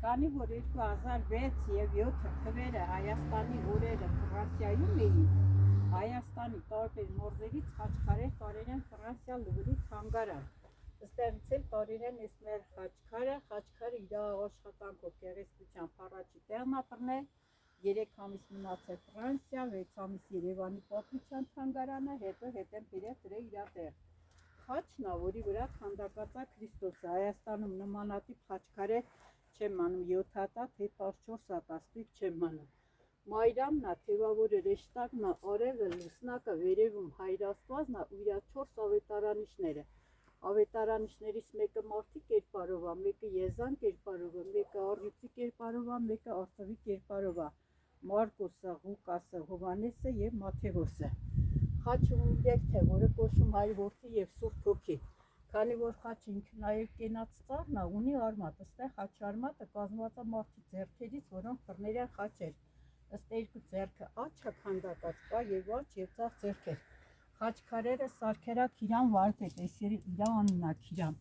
Քանի որ 2006 եւ 7 թվերը Հայաստանի օրերը Ֆրանսիայում էին, Հայաստանի տարբեր մարզերից խաչքարեր տարել են Ֆրանսիա Լուվրի թանգարան։ Այստեղից էլ տարել են այս մեր խաչքարը իր աշխատանքով գեղեցկությամբ առաջի տեղն ապրնել, 3 ամիս մնացել Ֆրանսիա, 6 ամիս Երևանի պատմության թանգարանը, հետո հետեմ բերել դրել իր տեղ։ Խաչն է, որի վրա քանդակած է Քրիստոսը։ Հայաստանում նմանատիպ խաչքարեր չեմ անում, 7 հատա, թե 14 հատա, ստույգ չեմ անում։ Մայրամն է, թևավորը, ռեշտակն է, արևը, լուսնակը, վերևում Հայր Աստվածն է ու իր 4 ավետարանիչները։ Ավետարանիչներից մեկը մարդի կերպարով է, մեկը եզան կերպարով է, մեկը առյուծի կերպարով է, մեկը արծվի կերպարով է։ Մարկոսը, Ղուկասը, Հովհաննեսը եւ Մաթեոսը։ Խաչը ունի 3 թե, որը կոչվում Հայր Որդի եւ Սուրբ Հոգի։ Քանի որ խաչը ինքը նաեւ կենաց ծառն է, ունի արմատ, ըստեղ խաչի արմատը կազմված է մարդի ձեռքերից, որոնք բռնել են խաչեր։ Ըստ երկու ձեռքը աչը քանդակած կա եւ աչ եւ ցախ ձեռքեր։ Խաչքարերը Սարգերա Քիրամ Վարպետ, այս իր անունն է Քիրամ։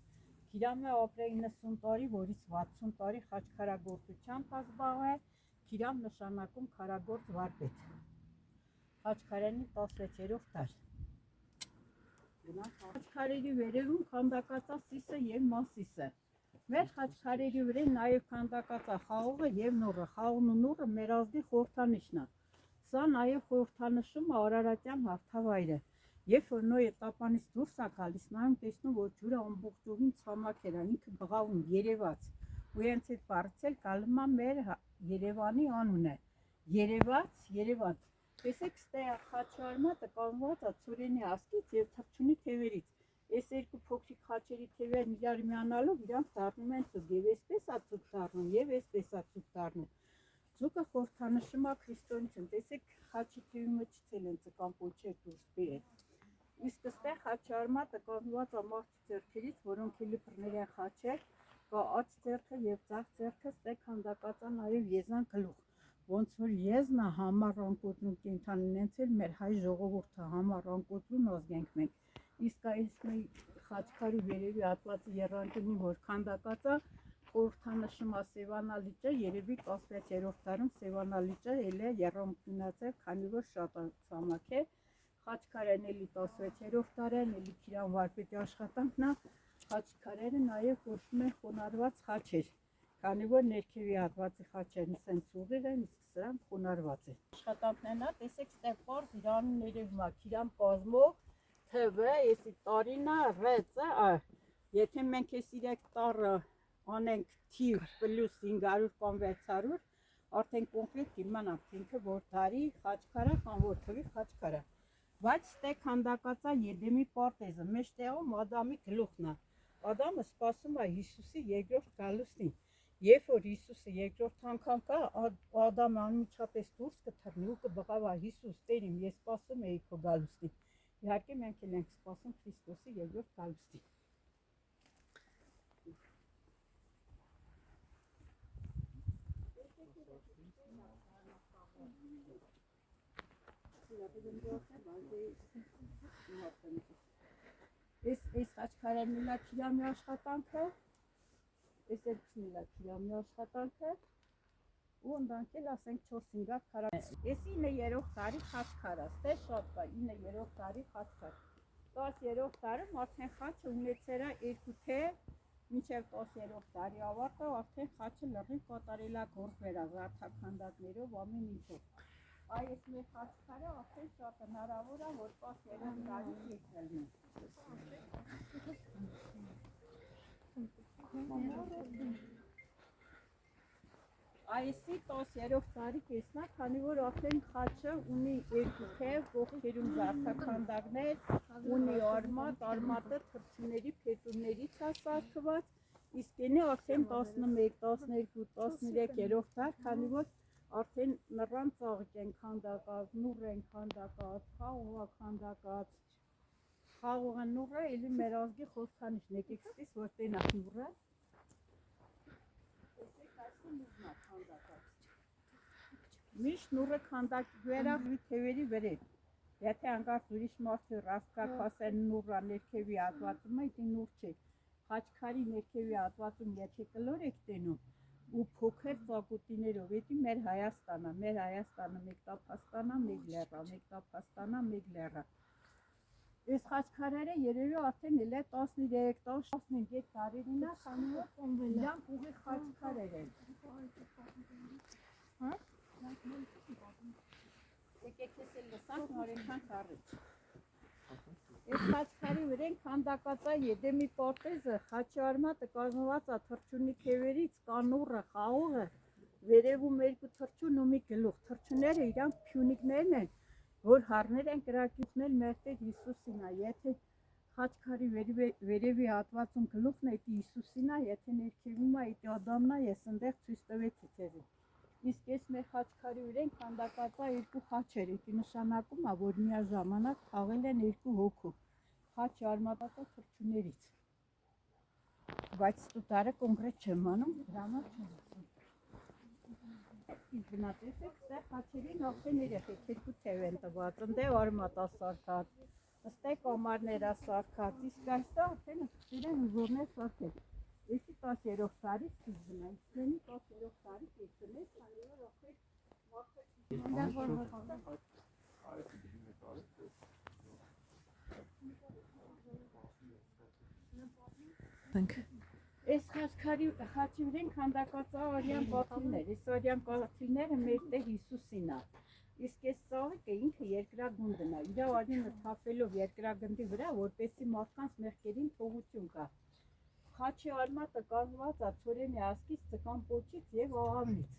Քիրամը ապրել 90 տարի, որից 60 տարի խաչքարագործությամբ է զբաղվել։ Քիրամ նշանակում քարագործ վարպետ։ Խաչքարերի 16-րդ դար։ Խաչքարերի վերևում քանդակած է Սիսը եւ Մասիսը։ Մեր խաչքարերի վրա նաեւ քանդակած է խաղողը եւ նուռը։ Խաղողն ու նուռը մեր ազգի խորհրդանիշն է։ Սա նաեւ խորհրդանշում է Արարատյան հարթավայրը։ Երբ որ Նոյը տապանից դուրս է գալիս, նայում տեսնում, որ ջուրը ամբողջովին ցամաք էր, ինքը բղավում երևաց։ Ու հենց այդ բարձել գալու մեր Երևանի անունը։ Երևան։ Տեսեք, ստեղ խաչի արմատը կազմված է ցորենի ասկից եւ թռչունի թևերից։ Այս երկու փոքրիկ խաչերի թևերն իրար միանալով իրանք դառնում են ցուկ, եւ այսպես է ցուկ դառնում, եւ այսպես է ցուկ դառնում։ Ցուկը խորհրդանշում է քրիստոնեություն։ Տեսեք, խաչի թևի մեջ ցել են ցկան փոչեր դուրս բերել։ Իսկ այստեղ խաչի արմատը կազմված է մարդի ձեռքերից, որոնք էլի բռնել են խաչեր, կա աջ ձեռքը եւ ցախ ձեռքը, ստեղ քանդակած է նաեւ եզան գլուխ։ Ոնց որ եզնը համար անկոտրում կենթանին, հենց էլ մեր հայ ժողովուրդը համար անկոտրում ազգենք մենք։ Իսկ այս մի խաչքարի վերևի հատվածի եռանկյունին, որ քանդակած է, խորհրդանշում է Սևանալիճը, երևի 16-րդ դարում Սևանալիճը էլ է եռանկյունացել, քանի որ շատ ցամաք է։ Խաչքարերն էլի 16-րդ դարն, էլի Քիրամ Վարպետի աշխատանքն է։ Խաչքարերը նաեւ կոչվում են խոնարհված խաչեր, քանի որ ներքևի հատվածի խաչերն սենց ուղիղ են, իսկ սրանք խոնարհված են։ Աշխատանքներն է, տեսեք, ստեղ պարզ իր անունն երևում է Քիրամ Կազմով, ԹՎ, էսի տարինը, ՌՑ, եթե մենք այս 3 տարը անենք թիվ պլյուս 500 կամ 600, արդեն կոնկրետ կիմանանք, ինքը որ տարի խաչքարը կամ որ թվի խաչքարը։ Բայց ստեղ քանդակած է Եդեմի պարտեզը, մեջտեղում Ադամի գլուխն է։ Ադամը սպասում է Հիսուսի երկրորդ գալուստին։ Երբ որ Հիսուսը երկրորդ անգամ կա, Ադամը անմիջապես դուրս կթռնի ու կբղավա Հիսուս, Տեր իմ, ես սպասում էի քո գալուստին։ Իհարկե մենք էլ ենք սպասում Քրիստոսի երկրորդ գալուստին։ Այս խաչքարերն էլ է Քիրամի աշխատանքը, այս երկուսն էլ է Քիրամի աշխատանքը, ու ընդանք էլ ասենք 4-5 հատ քարած։ Այս 9-րդ դարի խաչքարը, ստեղ շատ կա 9-րդ դարի խաչքար։ 10-րդ դարում արդեն խաչը ունեցել է 2 թև, մինչև 10-րդ դարի ավարտը արդեն խաչը լրիվ կատարելագործվել է զարդաքանդակներով, ամեն ինչով։ Այս մեր խաչքարը արդեն շատ հնարավոր է, որ 10-րդ դարի կեսն լինի։ Այսի 10-րդ դարի կեսն է, քանի որ արդեն խաչը ունի 2 թև, ողջերում զարդաքանդակներ, ունի արմատ, արմատը թռչունների փետուրներից է սարքված, իսկ ենի արդեն 11, 12, 13-րդ դար, քանի որ արդեն նռան ծաղիկ են քանդակած, նուռ են քանդակած, խաղող է քանդակած։ Խաղողը նուռը էլի մեր ազգի խորհրդանիշն է, եկեք ստիս, որ տենակ նուռը։ Տեսեք, այսի նուռն է քանդակած։ Միշտ նուռը քանդակվել է թևերի վրեջ։ Եթե անգամ ուրիշ մարդը ռասկա քասեն նուռը ներքևի հատվածում է, դա նուռ չէ։ Խաչքարի ներքևի հատվածում եթե կլոր եք տենում, ու փոքր ծակոտիներով էդի մեր Հայաստանը մեկ տափաստանա, մեկ լեռա, մեկ տափաստանա, մեկ լեռա։ Այս խաչքարերը երևի արդեն էլ է 13-15 տարին է խանութ իրանք ուղիղ խաչքարեր են։ Հա? Եկեք ես էլ լսանք նորենքան խառիչ։ Այս խաչքարի վրեն քանդակած է Եդեմի պարտեզը, խաչի արմատը կազմված է թռչունի թևերից, կանուռը, խաղողը, վերևում երկու թռչուն ու մի գլուխ։ Թռչունները իրանք փյունիկներն են, որ հառներ են կրակիցնել մեր Տեր Հիսուսին է, եթե խաչքարի վերևի հատվածում գլուխն է, դա Հիսուսին է, եթե ներքևում է, դա Ադամն է, ես ընդեղ ցույց տվեցի ձեզ։ Իսկ ես մեր խաչքարի վրեն քանդակած է երկու խաչեր, դա նշանակում է, որ միաժամանակ խաղել են երկու հոգու։ Խաչի արմատը թռչուններից։ Բայց ստուտարը կոնկրետ չեմ անում, դրամա չեմ ասում։ Իսկ գնացեք, ստեղ խաչերին արդեն երեխեք երկու թև են տված, ընդեղ արմատ ասարկած, ստեղ կամարներ ասարկած, իսկ այստեղ արդեն սկսել են ուզորներ սարքել։ Էսի 10-րդ տարի սկիզբն է, իսկենի 10-րդ տարի կեսն է, քանի որ Այս խաչի վրեն քանդակած է արյան կաթիլներ, այս արյան կաթիլները մեր Տեր Հիսուսին է։ Իսկ այս ծաղիկը ինքը երկրագունդն է, իր արյունը թափելով երկրագնդի վրա, որպեսզի մարդկանց մեղքերին թողություն կա։ Խաչի արմատը կազմված է ցորենի ասկից, ձկան պոչից եւ աղավնից։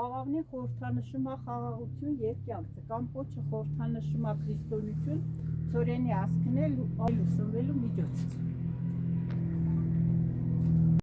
Աղավնին խորհրդանշում է խաղաղություն եւ կյանք, ձկան պոչը խորհրդանշում է քրիստոնեություն, ցորենի ասկն էլ այլ ուսնվելու միջոց։